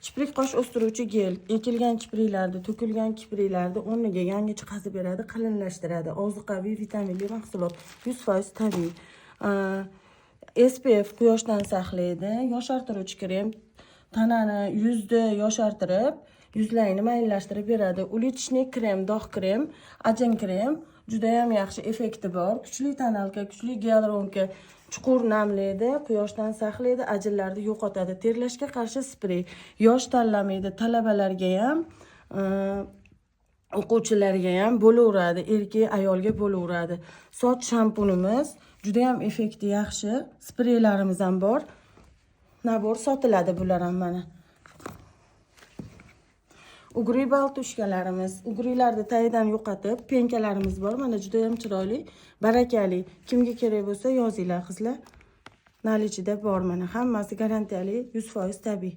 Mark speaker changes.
Speaker 1: Kiprik qosh o'stiruvchi gel. Ekilgan kipriklarda, to'kilgan kipriklarda o'rniga yangi chiqazib beradi, qalinlashtiradi. Ozuqaviy, vitaminli mahsulot. 100% tabiiy. SPF quyoshdan saqlaydi. Yoshartiruvchi krem. Tanani, yuzni yoshartirib, yuzlarni mayinlashtirib beradi. Ulitishnik krem, dog' krem, ajin krem juda ham yaxshi effekti bor. Kuchli tonalka, kuchli gialuronka, chuqur namlaydi, quyoshdan saqlaydi, ajinlarni yo'qotadi. Terlashga qarshi sprey. Yosh tanlamaydi, talabalarga ham, o'quvchilarga ham bo'laveradi, erkak ayolga bo'laveradi. Soch shampunimiz juda ham effekti yaxshi. Spreylarimiz ham bor. Nabor sotiladi bular ham mana. Ugri baltushkalarimiz, ugrilarni tagidan yo'qotib, penkalarimiz bor. Mana juda ham chiroyli, barakali. Kimga kerak bo'lsa yozinglar qizlar. Nalichida bor mana. Hammasi garantiyali, 100% tabiiy.